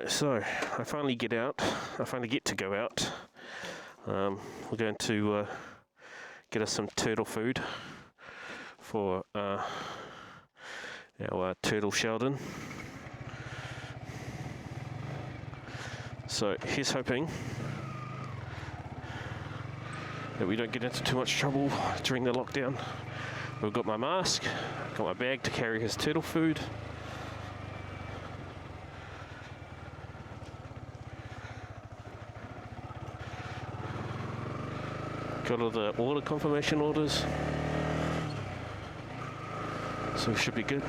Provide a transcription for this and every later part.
So I finally get to go out. We're going to get us some turtle food for our turtle Sheldon. So he's hoping that we don't get into too much trouble during the lockdown. We've got my mask, got my bag to carry his turtle food. Got all the order confirmation orders, so we should be good.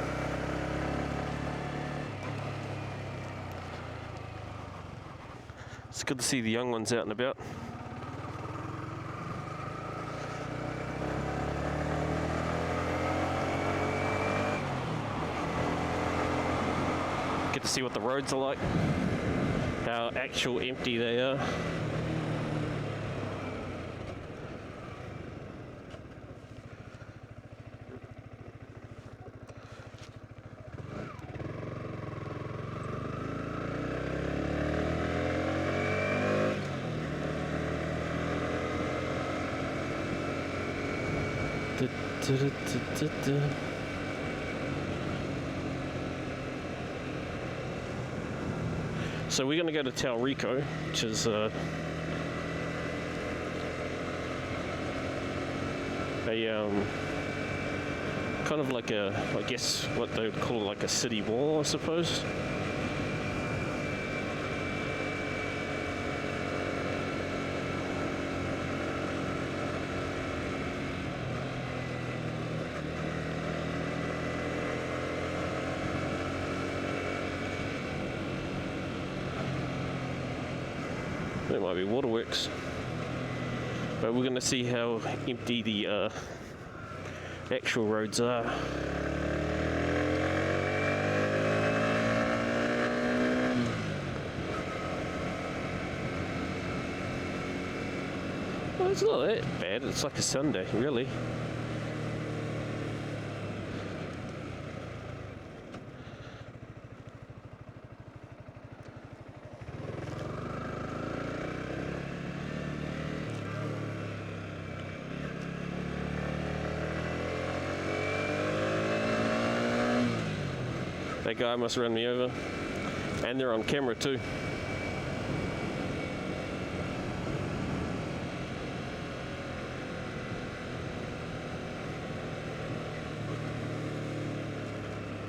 It's good to see the young ones out and about. Get to see what the roads are like, how actual empty they are. So we're going to go to Tauriko, which is kind of like a, I guess what they would call like a city wall, I suppose. It might be waterworks, but we're going to see how empty the actual roads are. Well, it's not that bad. It's like a Sunday, really. That guy must run me over, and they're on camera too.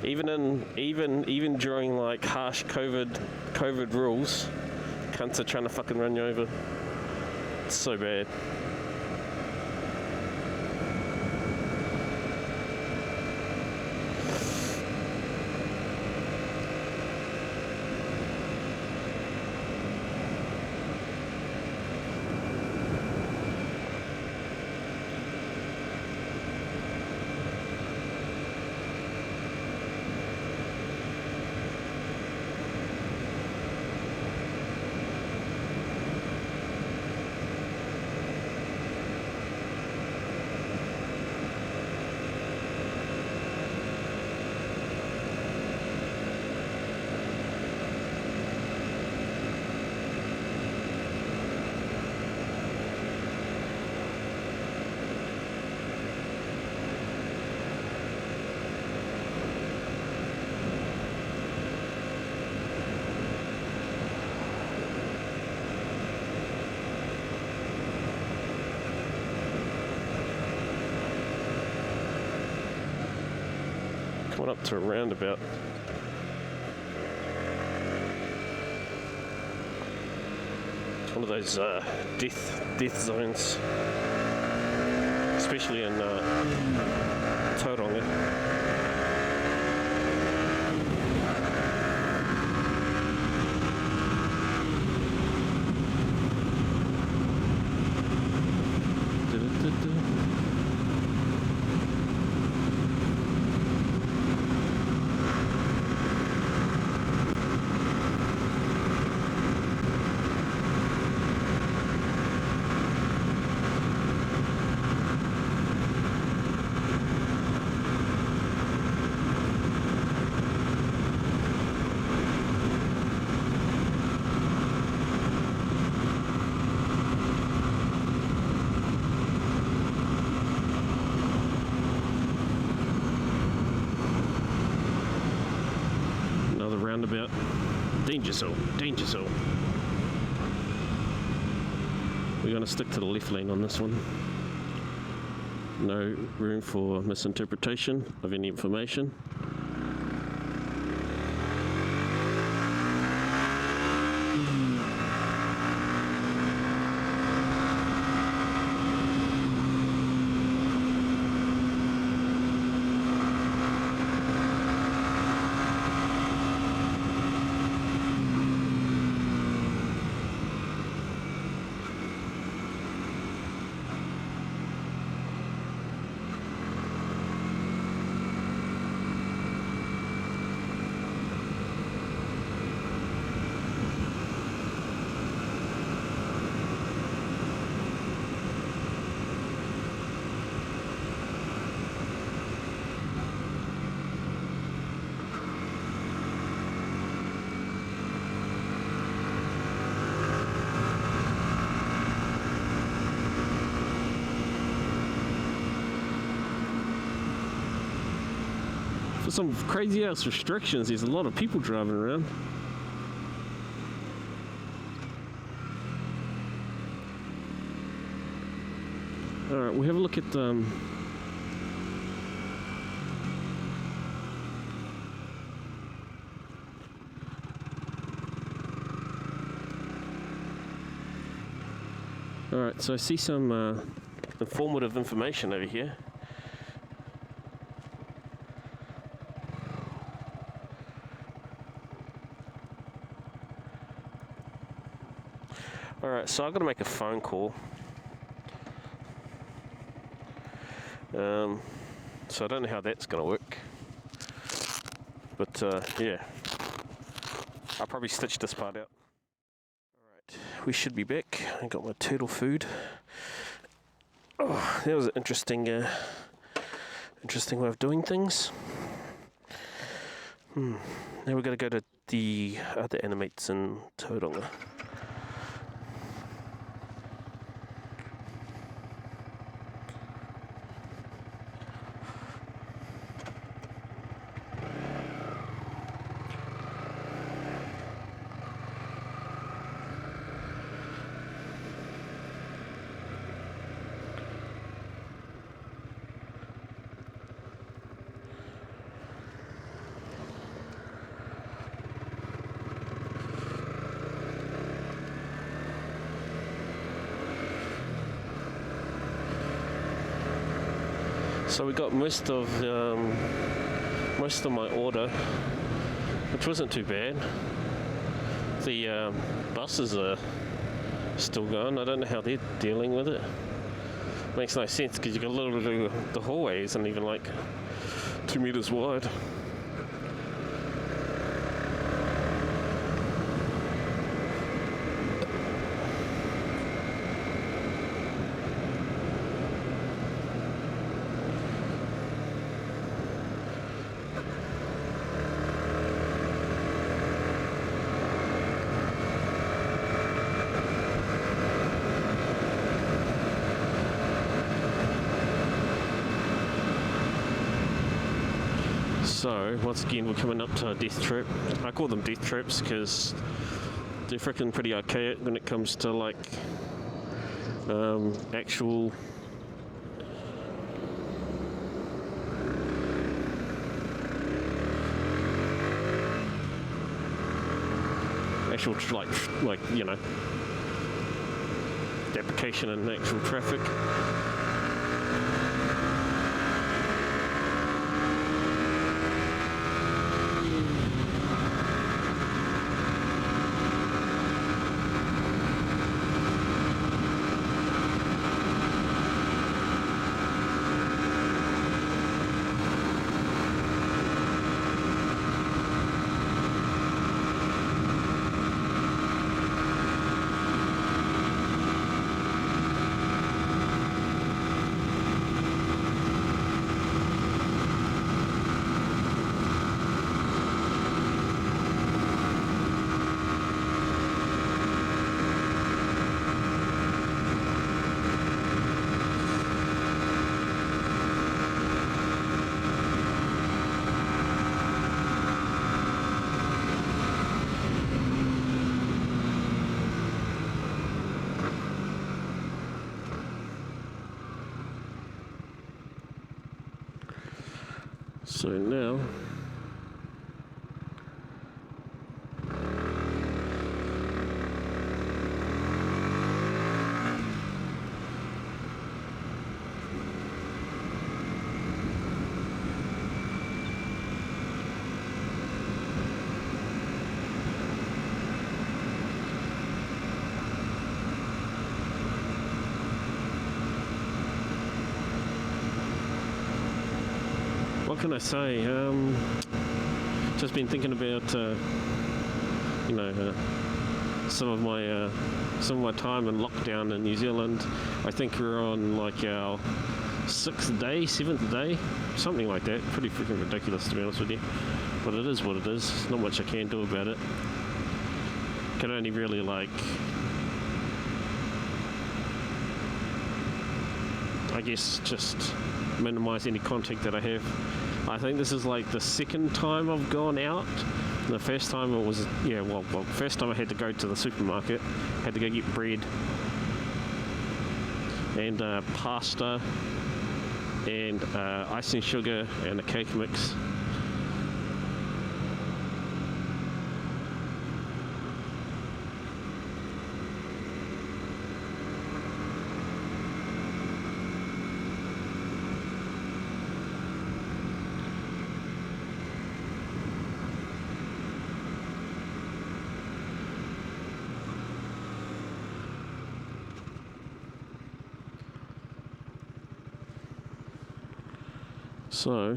Even during like harsh COVID rules, cunts are trying to fucking run you over. It's so bad. Coming up to a roundabout. It's one of those death zones, especially in Tauranga. roundabout. Danger zone, danger zone. We're going to stick to the left lane on this one. No room for misinterpretation of any information. For some crazy ass restrictions, there's a lot of people driving around. Alright, we have a look at Alright, so I see some informative information over here. Alright, so I've got to make a phone call. So I don't know how that's going to work. But yeah, I'll probably stitch this part out. Alright, we should be back. I got my turtle food. Oh, that was an interesting way of doing things. Now we've got to go to the other animates in Tauranga. So we got most of my order, which wasn't too bad. The buses are still going. I don't know how they're dealing with it. Makes no sense because you got literally the hallway isn't even like 2 meters wide. So, once again, we're coming up to a death trap. I call them death traps because they're freaking pretty archaic when it comes to like actual like you know, application and actual traffic. So now what can I say? Just been thinking about, some of my time in lockdown in New Zealand. I think we're on like our 6th day, 7th day, something like that. Pretty freaking ridiculous, to be honest with you. But it is what it is. Not much I can do about it. Can only really I guess just minimize any contact that I have. I think this is like the 2nd time I've gone out. The first time it was, first time I had to go to the supermarket, had to go get bread and pasta and icing sugar and a cake mix. So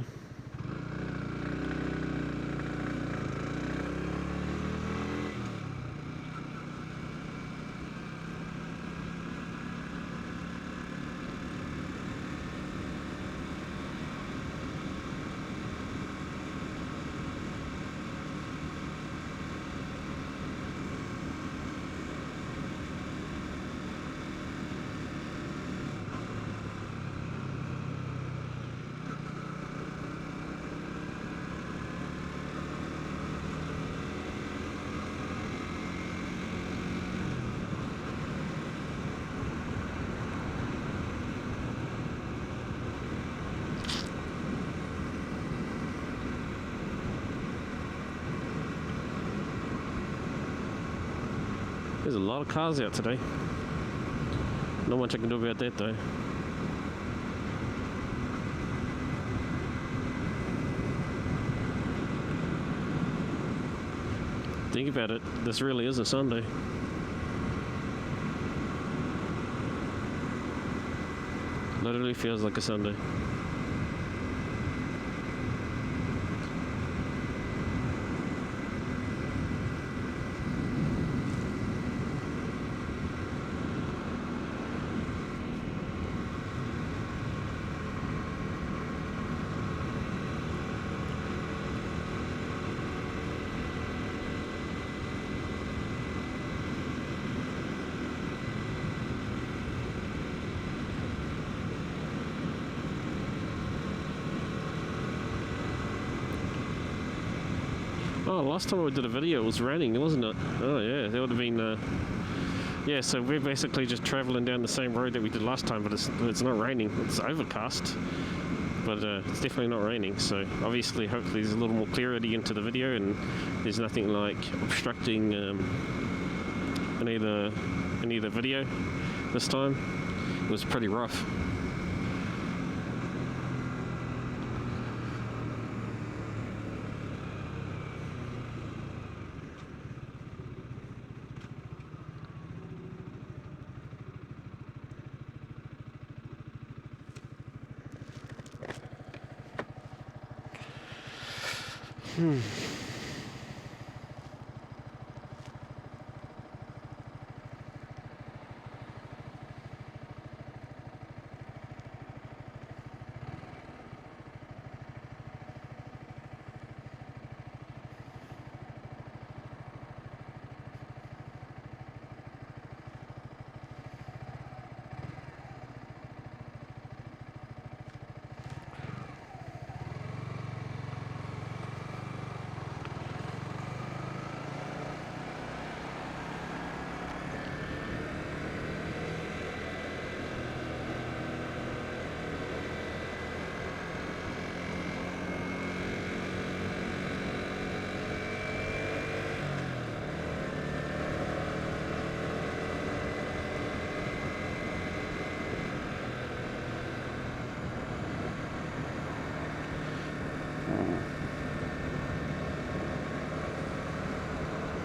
there's a lot of cars out today. Not much I can do about that though. Think about it, this really is a Sunday. Literally feels like a Sunday. Oh, last time I did a video it was raining, wasn't it? Oh yeah, that would have been, yeah, so we're basically just travelling down the same road that we did last time, but it's not raining, it's overcast, but it's definitely not raining, so obviously hopefully there's a little more clarity into the video and there's nothing like obstructing any of the video this time. It was pretty rough.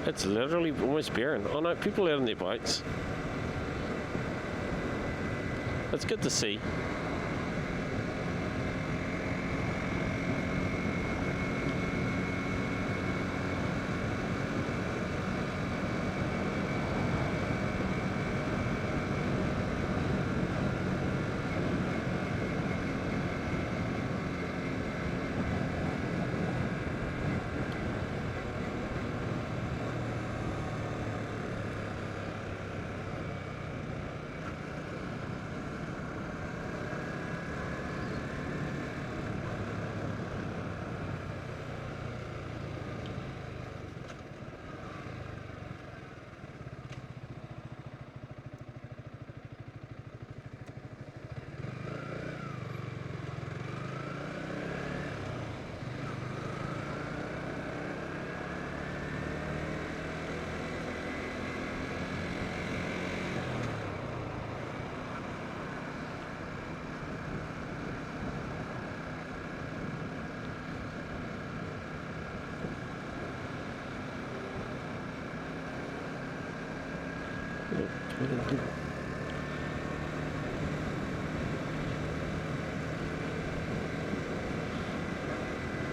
It's literally almost barren. Oh no, people out on their bikes. It's good to see.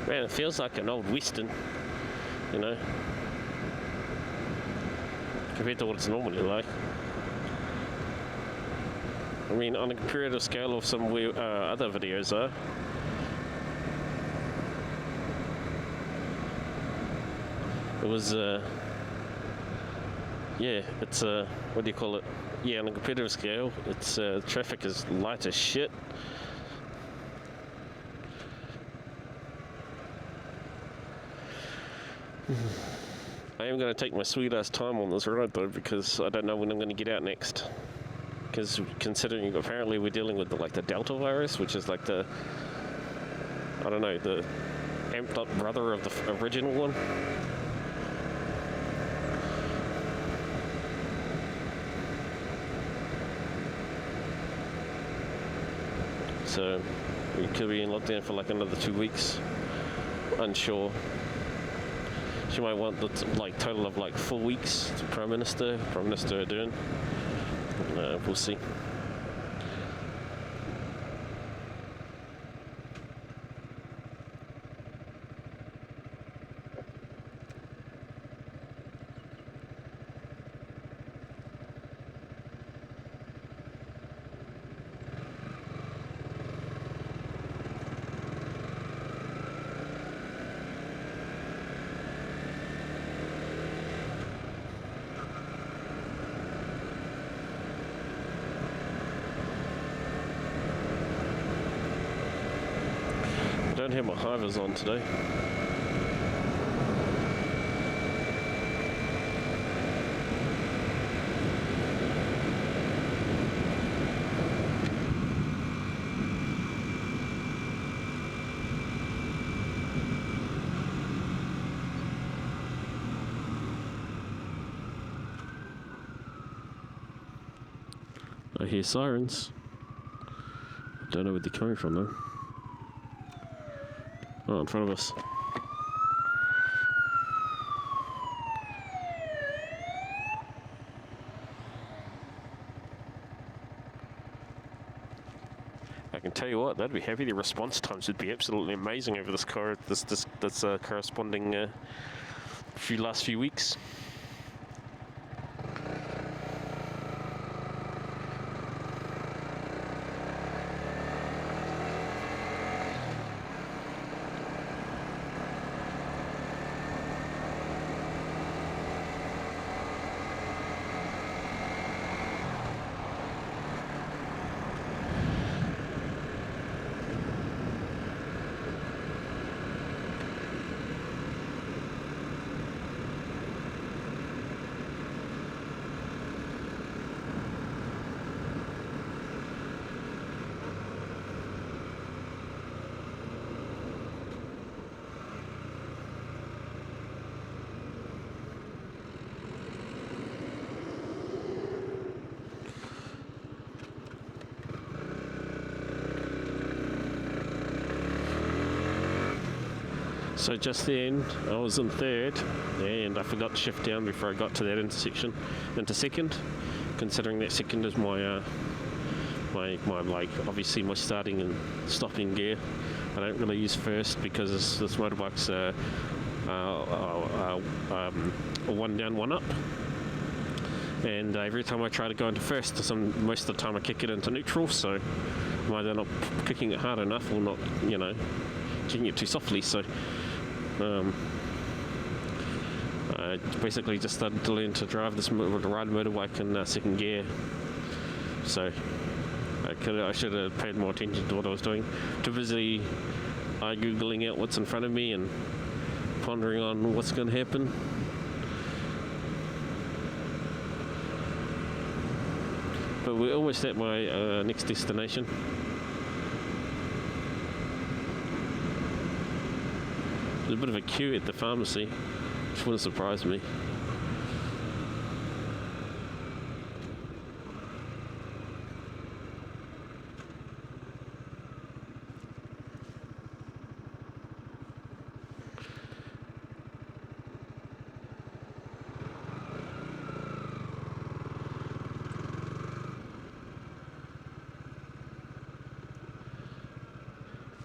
Man, it feels like an old western, you know, compared to what it's normally like. I mean, on a comparative scale of some other videos are. It was, yeah, it's, what do you call it? Yeah, on a competitive scale, it's, traffic is light as shit. I am going to take my sweet ass time on this road though, because I don't know when I'm going to get out next. Because considering apparently we're dealing with the Delta virus, which is like the, I don't know, the amped up brother of the original one. So we could be in lockdown for like another 2 weeks. Unsure. She might want the total of 4 weeks to Prime Minister Ardern. We'll see. I don't have my hivers on today. I hear sirens. I don't know where they're coming from though. Oh, in front of us. I can tell you what, that'd be happy. The response times would be absolutely amazing over this corresponding last few weeks. So just then, I was in third, and I forgot to shift down before I got to that intersection, into second, considering that second is my like, obviously my starting and stopping gear. I don't really use first because this motorbike's one down, one up. And every time I try to go into first, most of the time I kick it into neutral, so I'm either not kicking it hard enough or not, kicking it too softly. So I basically just started to learn to drive to ride a motorbike in second gear. So I should have paid more attention to what I was doing. Too busy googling out what's in front of me and pondering on what's going to happen. But we're almost at my next destination. There's a bit of a queue at the pharmacy, which wouldn't surprise me.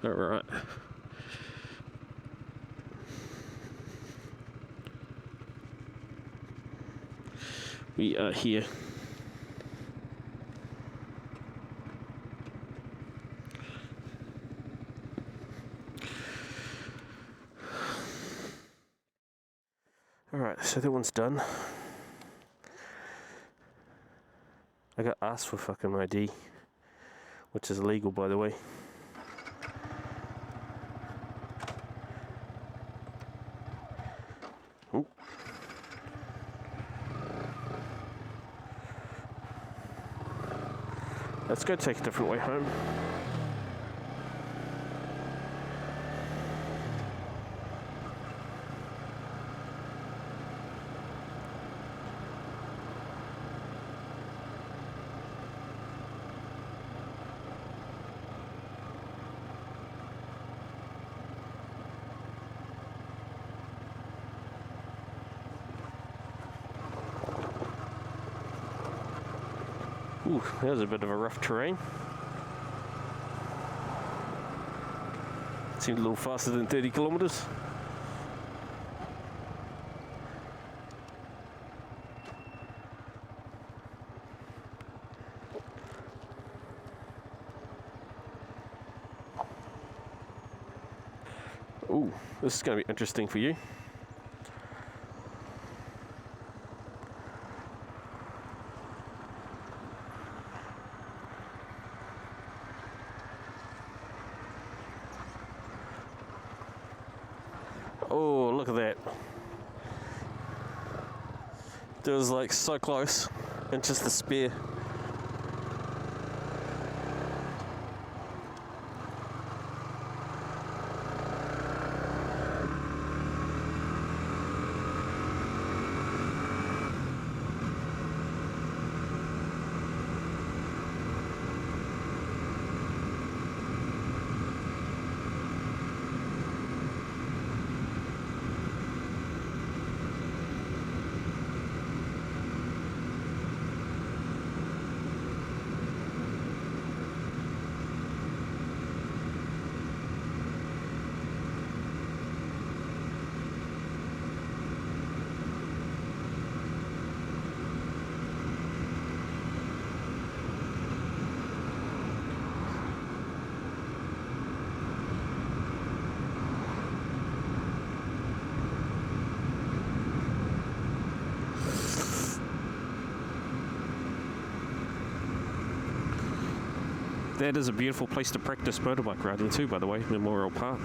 All right. We are here. All right, so that one's done. I got asked for fucking ID, which is illegal, by the way. Ooh. Let's go take a different way home. Ooh, that was a bit of a rough terrain. Seemed a little faster than 30 kilometers. Ooh, this is going to be interesting for you. Oh, look at that. It was like so close and just a spare. That is a beautiful place to practice motorbike riding too, by the way, Memorial Park.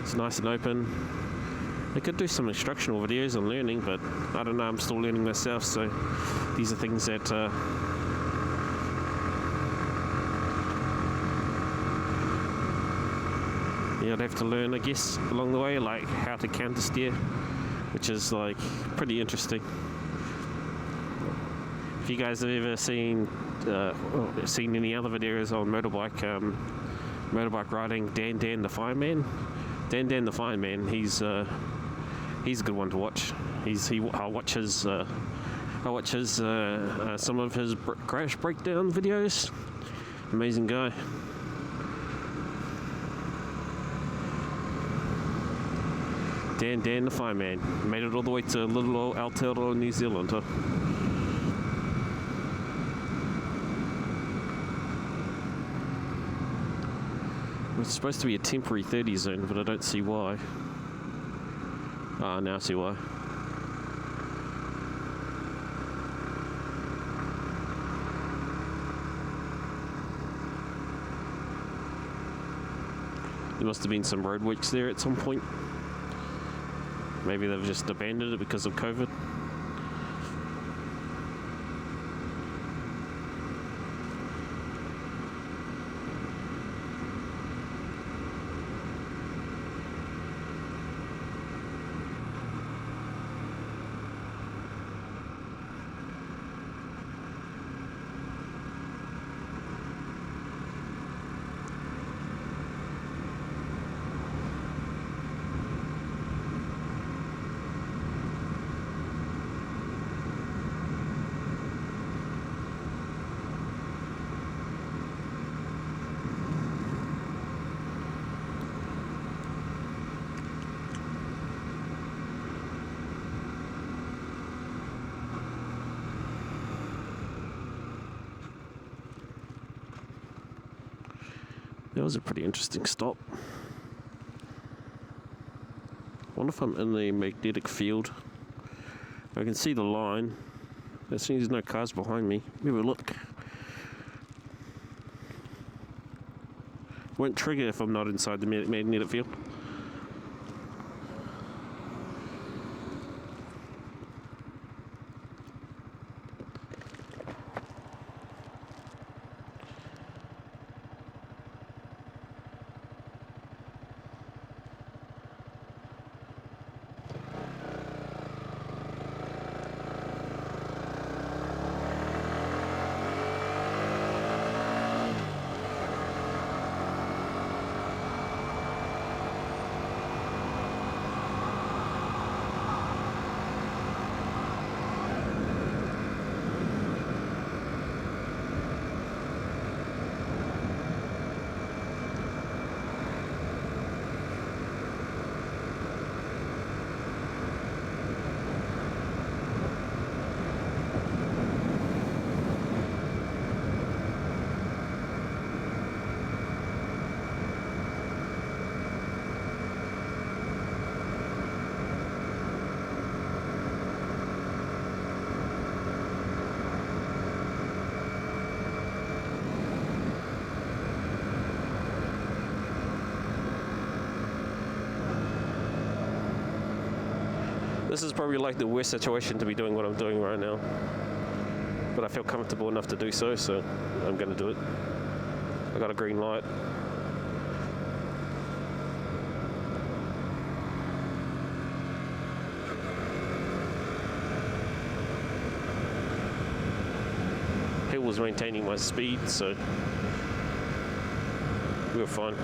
It's nice and open. I could do some instructional videos on learning, but I don't know, I'm still learning myself, so these are things that I'd have to learn, I guess, along the way, like how to counter steer, which is like pretty interesting. If you guys have ever seen any other videos on motorbike riding, Dan the Fireman, Dan the Fireman, he's a good one to watch. I watch his some of his crash breakdown videos. Amazing guy. Dan the Fireman made it all the way to little old Aotearoa, New Zealand. Huh? It's supposed to be a temporary 30 zone, but I don't see why. Ah, now I see why. There must have been some roadworks there at some point. Maybe they've just abandoned it because of COVID. That was a pretty interesting stop. I wonder if I'm in the magnetic field. I can see the line. There seems no cars behind me. Maybe look. Won't trigger if I'm not inside the magnetic field. This is probably like the worst situation to be doing what I'm doing right now. But I feel comfortable enough to do so, so I'm going to do it. I got a green light. Hill was maintaining my speed, so we were fine.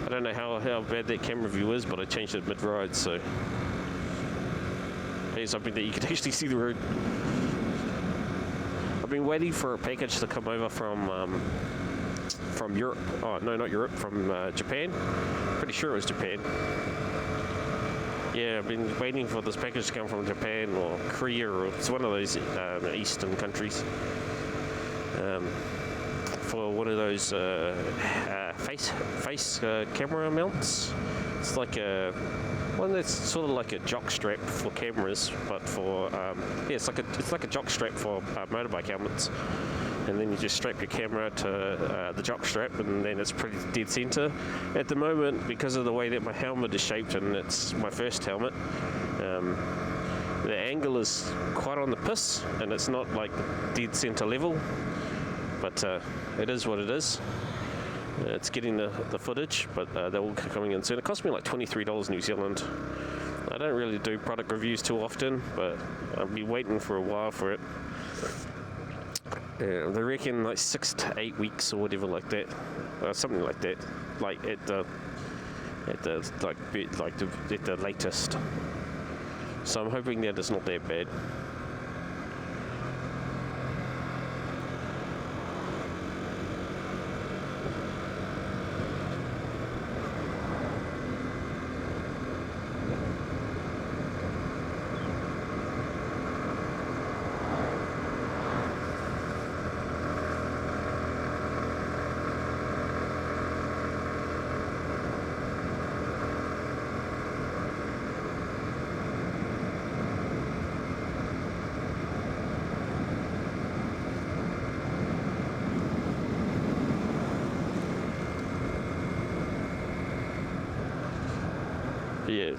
I don't know how bad that camera view is, but I changed it mid-ride, so here's something that you can actually see the road. I've been waiting for a package to come over from Europe. Oh no, not Europe, from Japan. Pretty sure it was Japan. Yeah, I've been waiting for this package to come from Japan or Korea, or it's one of those eastern countries. For one of those face camera mounts. It's like one that's sort of like a jock strap for cameras, but for yeah, it's like a jock strap for motorbike helmets. And then you just strap your camera to the jock strap, and then it's pretty dead center. At the moment, because of the way that my helmet is shaped, and it's my first helmet, the angle is quite on the piss, and it's not like dead center level. But it is what it is. It's getting the footage, but they're all coming in soon. It cost me like $23 New Zealand. I don't really do product reviews too often, but I'll be waiting for a while for it. They reckon like 6 to 8 weeks or whatever like that, something like that. Like at the latest. So I'm hoping that it's not that bad. Yeah,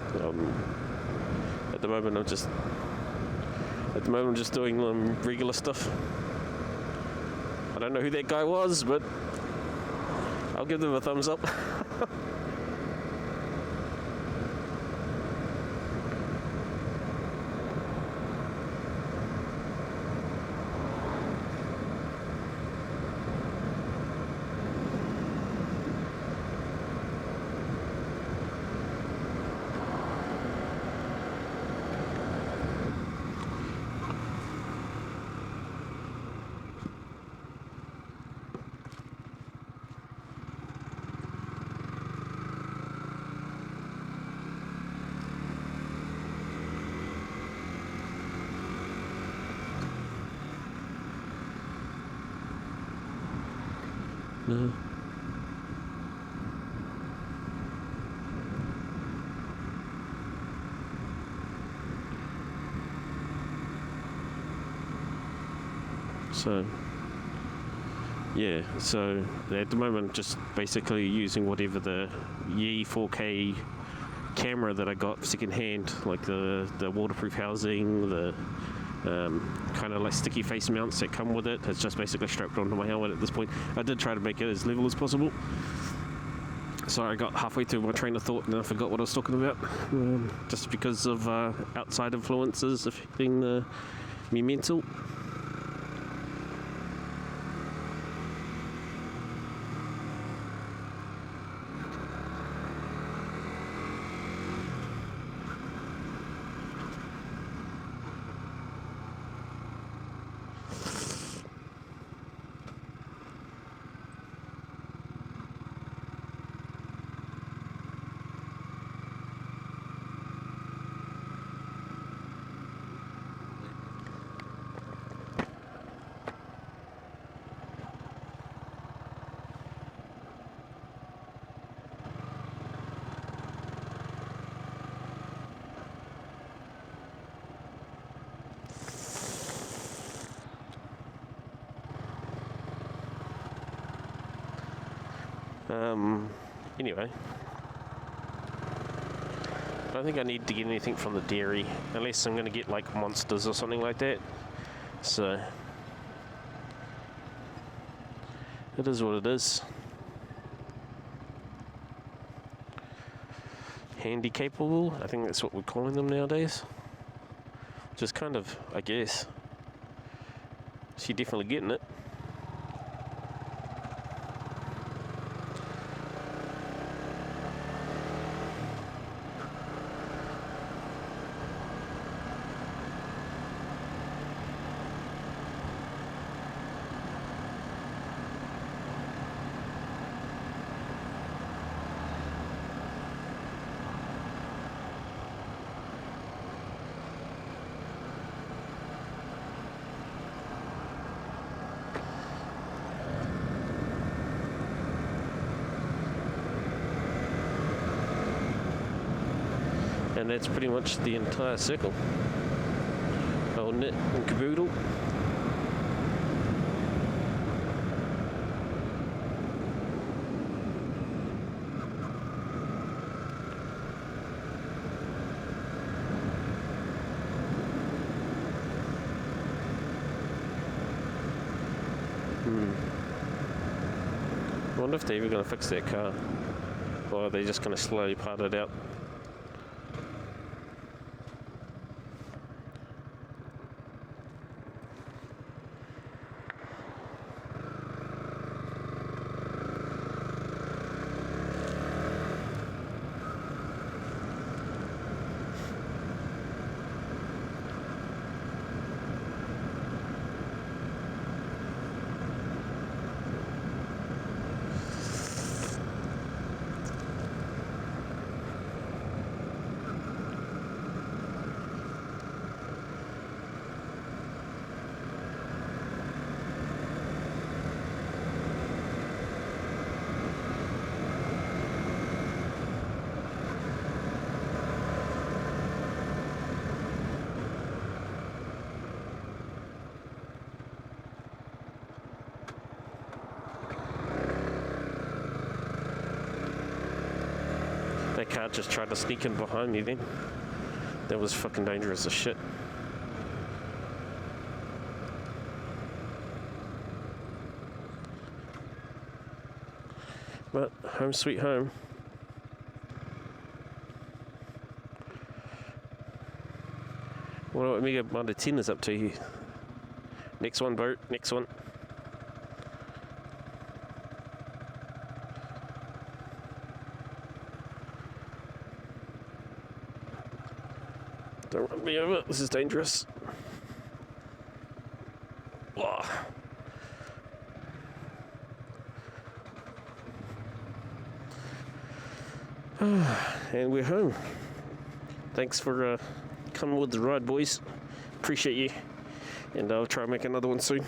at the moment I'm just doing regular stuff. I don't know who that guy was, but I'll give them a thumbs up. No. So, yeah, so at the moment just basically using whatever the Yi 4K camera that I got second hand, like the waterproof housing, the kind of like sticky face mounts that come with it. It's just basically strapped onto my helmet at this point. I did try to make it as level as possible. Sorry, I got halfway through my train of thought and I forgot what I was talking about. Just because of outside influences affecting me mental. Anyway, I don't think I need to get anything from the dairy unless I'm going to get like monsters or something like that. So it is what it is. Handy capable, I think that's what we're calling them nowadays. Just kind of, I guess. She's definitely getting it. And that's pretty much the entire circle. Old knit and caboodle. I wonder if they're ever going to fix their car, or are they just going to slowly part it out? That car just tried to sneak in behind me then. That was fucking dangerous as shit. But home sweet home. What about Mega Monday 10 is up to here? Next one, Bert. Next one. Don't run me over. This is dangerous. Whoa. And we're home. Thanks for coming with the ride, boys. Appreciate you. And I'll try and make another one soon.